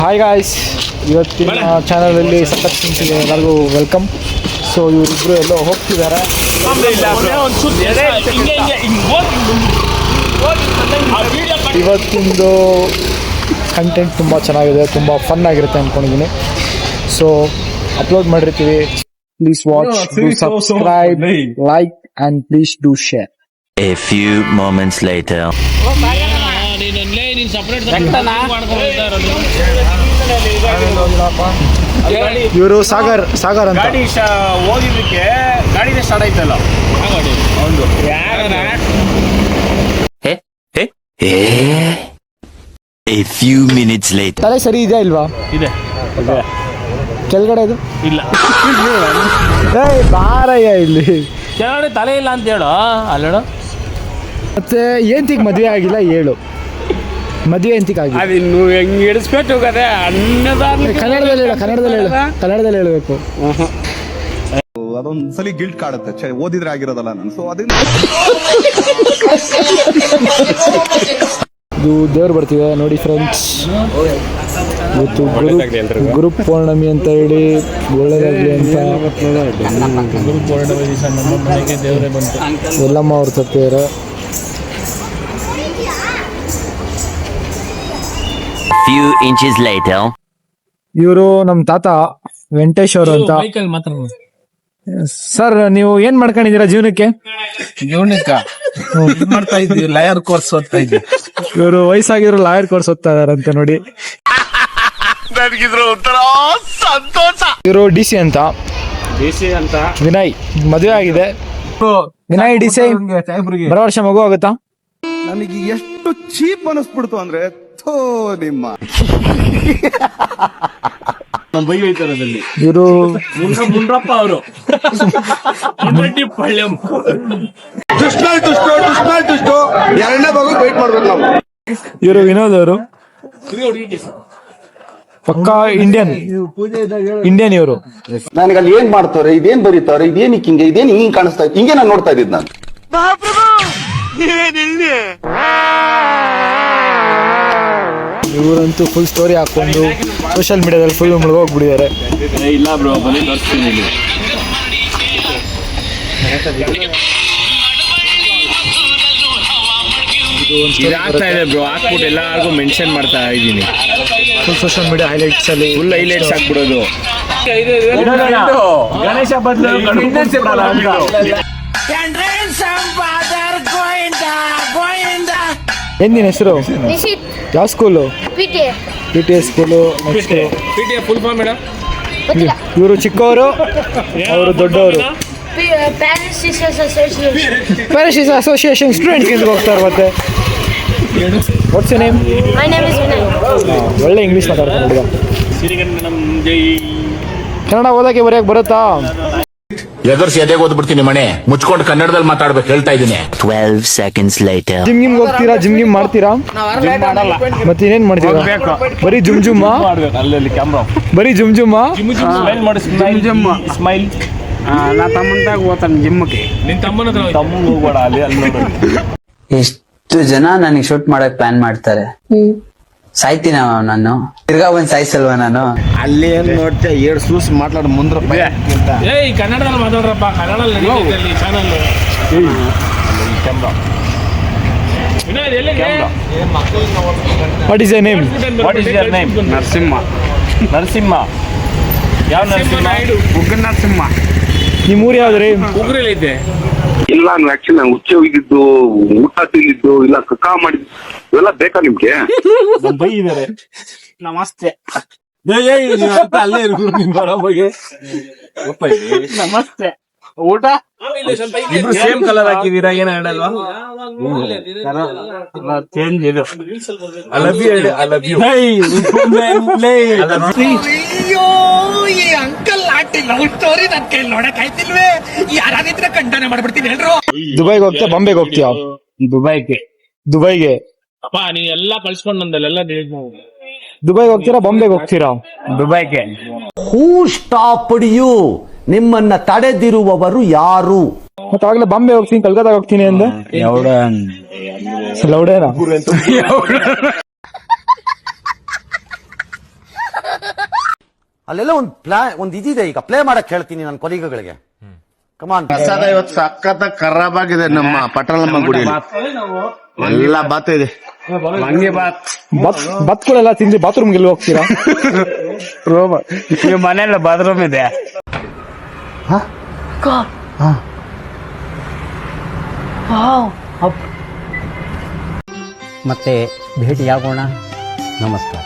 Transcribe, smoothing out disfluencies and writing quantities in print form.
Hi guys, ಇವತ್ತಿನ ಚಾನಲಲ್ಲಿ ಸಖತ್ ಸಿಂಚಿಗೆ ಎಲ್ಲರಿಗೂ ವೆಲ್ಕಮ್. ಸೊ ಇವರಿಬ್ಬರು ಎಲ್ಲೋ ಹೋಗ್ತಿದ್ದಾರೆ. ಇವತ್ತಿಂದು ಕಂಟೆಂಟ್ ತುಂಬ ಚೆನ್ನಾಗಿದೆ, ತುಂಬ ಫನ್ ಆಗಿರುತ್ತೆ ಅಂದ್ಕೊಂಡಿದ್ದೀನಿ. ಸೊ ಅಪ್ಲೋಡ್ ಮಾಡಿರ್ತೀವಿ. Please watch, do subscribe, like and please do share. A few moments later. ಇವರು ಸಾಗರ್ ಅಂತ. ಗಾಡಿ ಹೋಗಿದ್ದಕ್ಕೆ ಗಾಡಿನೇ ಸ್ಟಾರ್ಟ್ ಆಯ್ತಲ್ಲ. A few minutes later. ತಲೆ ಸರಿ ಇದೆಯಾ ಇಲ್ವಾ? ಇದೆ ಕೆಳಗಡೆ ಇದು ಇಲ್ಲ. ಬಾರಯ್ಯ ಇಲ್ಲಿ ಕೆಳಗಡೆ ತಲೆ ಇಲ್ಲ ಅಂತ ಹೇಳು. ಅಲ್ಲೋಡು. ಮತ್ತೆ ಏಂತಿಗೆ ಮದುವೆ ಆಗಿಲ್ಲ ಹೇಳು. ಮದುವೆ ಎಂತಿಗೆ ಆಗಿಲ್ಲ. ಅದಿನ್ನು ಹೆಂಗ್ ಇಡಿಸ್ಬೇಕು ಕತೆ. ಕನ್ನಡದಲ್ಲಿ ಹೇಳಬೇಕು. ಅದೊಂದ್ಸಲಿ ಗಿಲ್ಟ್ ಕಾಡುತ್ತೆ, ಓದಿದ್ರೆ ಆಗಿರೋದಲ್ಲ ನಾನು. ಸೊ ಅದನ್ನ ಇದು ದೇವ್ರು ಬರ್ತಿದೆ ನೋಡಿ ಫ್ರೆಂಡ್ಸ್. ಇವತ್ತು ಗುರು ಪೌರ್ಣಮಿ ಅಂತ ಹೇಳಿ ಒಳ್ಳೆದಾಗ್ಲಿ ಅಂತ ಎಲ್ಲಮ್ಮ ಅವ್ರು ತರ್ತಿದ್ದಾರೆ. Few inches later. ಇವರು ನಮ್ಮ ತಾತ ವೆಂಕಟೇಶ್ ಅವರು ಅಂತ. ಸರ್, ನೀವು ಏನ್ ಮಾಡ್ಕೊಂಡಿದ್ದೀರಾ ಜೀವನಕ್ಕೆ? ಮಾಡ್ತಾ ಇದ್ವಿ, ಲಾಯರ್ ಕೋರ್ಸ್ ಓದ್ತಾ ಇದ್ವಿ. ಇವರು ವಯಸ್ಸಾಗಿದ್ರು ಲಾಯರ್ ಕೋರ್ಸ್ ಓದ್ತಾ ಇದಾರಂತೆ ನೋಡಿ. ಇವರು ಡಿ ಸಿ ಅಂತ ವಿನಯ್, ಮದುವೆ ಆಗಿದೆ. ವಿನಯ್ ಡಿ ಸಿ ಬರೋ ವರ್ಷ ಮಗು ಆಗುತ್ತಾ? ನನಗೆ ಎಷ್ಟು ಚೀಪ್ ಅನಿಸ್ಬಿಡ್ತು ಅಂದ್ರೆ ಥೋ ನಿಮ್ಮ ಇವರು ಮುಂಡ್ರಪ್ಪ ಅವರು ಎರಡನೇ ಭಾಗ ವೇಟ್ ಮಾಡ್ಬೇಕು ನಾವು. ಇವರು ವಿನೋದ್ ಅವರು ಪಕ್ಕಾ ಇಂಡಿಯನ್ ಇವರು. ನನಗೆ ಅಲ್ಲಿ ಏನ್ ಮಾಡ್ತಾರೆ, ಇದೇನ್ ಬರೀತಾರೆ, ಇದೇನಿಕ್ ಹಿಂಗೆ, ಇದೇನ್ ಹಿಂಗ್ ಕಾಣಿಸ್ತಾ ಇತ್ತು, ಹಿಂಗೆ ನಾನು ನೋಡ್ತಾ ಇದ್ದಿದ್ದು ನಾನು. ಇವರಂತೂ ಫುಲ್ ಸ್ಟೋರಿ ಹಾಕೊಂಡು ಸೋಷಿಯಲ್ ಮೀಡಿಯಾದಲ್ಲಿ ಫುಲ್ ಮುಳುಗೋಗ್ಬಿಟ್ಟಿದ್ದಾರೆ. ಇಲ್ಲ ಬ್ರೋ, ಬನ್ನಿ ತೋರಿಸ್ತೀನಿ. ಇದಾಗ್ತಾ ಇದೆ ಬ್ರೋ, ಹಾಕ್ಬಿಟ್ಟು ಎಲ್ಲರಿಗೂ ಮೆನ್ಷನ್ ಮಾಡ್ತಾ ಇದ್ದೀನಿ. ಫುಲ್ ಸೋಷಿಯಲ್ ಮೀಡಿಯಾ ಹೈಲೈಟ್ಸ್ ಅಲ್ಲಿ ಫುಲ್ ಹೈಲೈಟ್ಸ್ ಹಾಕ್ಬಿಡೋದು. ಗಣೇಶ ಬದಲು ಏನ್ ನಿನ್ನ ಹೆಸರು? ಯಾವ school? PTA school. Full form madam. ಇವರು ಚಿಕ್ಕವರು, ಅವರು ದೊಡ್ಡವರು. ಪ್ಯಾರಿಸ್ ಅಸೋಸಿಯೇಷನ್ ಸ್ಟೂಡೆಂಟ್ ಕಿಂದ ಹೋಗ್ತಾರೆ. ಮತ್ತೆ what's name? My name is Vinay. ಒಳ್ಳೆ ಇಂಗ್ಲೀಷ್ ಮಾತಾಡ್ತಾರೆ. ಕನ್ನಡ ಓದಕ್ಕೆ ಬರೆಯಕ್ಕೆ ಬರುತ್ತಾ? ಎದುರ್ಸಿ ಎದೆಗೆ ಓದ್ಬಿಡ್ತೀನಿ ಮನೆ ಮುಚ್ಕೊಂಡು ಕನ್ನಡದಲ್ಲಿ ಮಾತಾಡ್ಬೇಕು ಹೇಳ್ತಾ ಇದ್ದೀನಿ. 12 seconds later. ಜಿಮ್ ಹೋಗ್ತೀರಾ? ಜಿಮ್ ಮಾಡ್ತೀರಾ? ಮತ್ತೆ ಇನ್ನೇನ್ ಮಾಡ್ತೀರಾ? ಬರೀ ಜುಮ್ ಅಲ್ಲಿ ಕ್ಯಾಮ್ರಾ ಬರೀ ಜುಮ್ ಸ್ಮೈಲ್ ಮಾಡಿ. ಸ್ಮೈಲ್. ನಾ ತಮ್ಮಂತಾಗ ಹೋಗ್ತಾನೆ ಜಿಮ್ಗೆ. ನಿನ್ ತಮ್ಮನ ತಮ್ಮ ಹೋಗ್ಬೇಡ ಅಲ್ಲಿ ನೋಡಿ. ಎಷ್ಟು ಜನ ನನಗೆ ಶೂಟ್ ಮಾಡಕ್ ಪ್ಲಾನ್ ಮಾಡ್ತಾರೆ. ಸಾಯ್ತೀನ ನಾನು, ತಿರ್ಗಾ ಒಂದ್ ಸಾಯ್ಸಲ್ವಾ ನಾನು? ಅಲ್ಲಿ ಏನ್ ನೋಡ್ತೀಯ, 2 ಸೂಸ್ ಮಾತಾಡ ಮುಂದ್ರಪ್ಪ. ಏಯ್ ಕನ್ನಡದಲ್ಲಿ ಮಾತಾಡ್ರಪ್ಪ, ಕನ್ನಡದಲ್ಲಿ channel. Camera. What is name? What is your name? Narasimha. ಯಾವ ನರಸಿಂಹ? ಉಗ್ರ ನರಸಿಂಹ. ನಿಮ್ಮ ಊರು ಯಾವ್ದ್ರಿ? ಉಗ್ರಲ್ಲಿ ಐತೆ. ಇಲ್ಲ, ನಾನು ಆಕ್ಚುಲಿ ನಾನು ಹುಚ್ಚೆ ಹೋಗಿದ್ದು, ಊಟ ತಿಂದಿದ್ದು, ಇಲ್ಲ ಕಕ್ಕ ಮಾಡಿದ್ದು, ಇವೆಲ್ಲ ಬೇಕಾ ನಿಮ್ಗೆ? ಬೈಯಿದ್ದಾರೆ. ನಮಸ್ತೆ. ಅಲ್ಲೇ ಇರ್ಬೋದು ನಿಮ್ ಬರೋಬಗೆ. ನಮಸ್ತೆ. ಊಟ ಇಬ್ರು ಸೇಮ್ ಕಲರ್ ಹಾಕಿದೀರಾ, ಏನ ಹೇಳಲ್ವಾ? ಚೇಂಜ್ ಇದು. I love you. Uncle aunty love story ನನ್ ಕೈ ನೋಡಕ್ ಆಯ್ತಿಲ್ವೇ? ಯಾರಾದಿದ್ರೆ ಕಂಟನೆ ಮಾಡ್ಬಿಡ್ತೀನಿ ಹೇಳ್ರು. ದುಬೈಗೆ ಹೋಗ್ತೀಯಾ ಬಾಂಬೆಗೆ ಹೋಗ್ತೀಯಾ? ದುಬೈಗೆ. ಅಪ್ಪ ನೀ ಎಲ್ಲಾ ಕಳ್ಸ್ಕೊಂಡ್ ನಂದೆಲ್ಲ ಡಿಲೀಟ್ ಮಾಡಿ. ದುಬೈಗೆ ಹೋಗ್ತೀರಾ ಬಾಂಬೆಗೆ ಹೋಗ್ತೀರಾ? ದುಬೈಗೆ. ಹೂ ಸ್ಟಾಪ್ಡ್ ಯು? ನಿಮ್ಮನ್ನ ತಡೆದಿರುವವರು ಯಾರು? ಮತ್ತೆ ಆಗ್ಲೇ ಬಾಂಬೆ ಹೋಗ್ತೀನಿ, ಕಲ್ಕತ್ತಾಗ ಹೋಗ್ತೀನಿ ಅಂದೆ. ಲೌಡೇನಾ? ಅಲ್ಲೆಲ್ಲ ಒಂದು ಇದಿದೆ, ಈಗ ಪ್ಲೇ ಮಾಡಕ್ ಹೇಳ್ತೀನಿ ನನ್ನ ಕೊಲೀಗಗಳಿಗೆ. ಕಮಾನ್. ಪ್ರಸಾದ ಇವತ್ತು ಸಖತ್ ಖರಾಬ್ ಆಗಿದೆ ನಮ್ಮ ಪಟ್ಟಣಮ್ಮ ಗುಡಿಯಲ್ಲಿ. ಎಲ್ಲ ಬಾತ್ ಇದೆ. ಬತ್ಗಳೆಲ್ಲ ತಿಂದು ಬಾತ್ರೂಮ್ಗೆ ಎಲ್ಲಿ ಹೋಗ್ತೀರಾ? ಮನೆಯಲ್ಲ ಬಾತ್ರೂಮ್ ಇದೆ. ಮತ್ತೆ ಭೇಟಿಯಾಗೋಣ. ನಮಸ್ಕಾರ.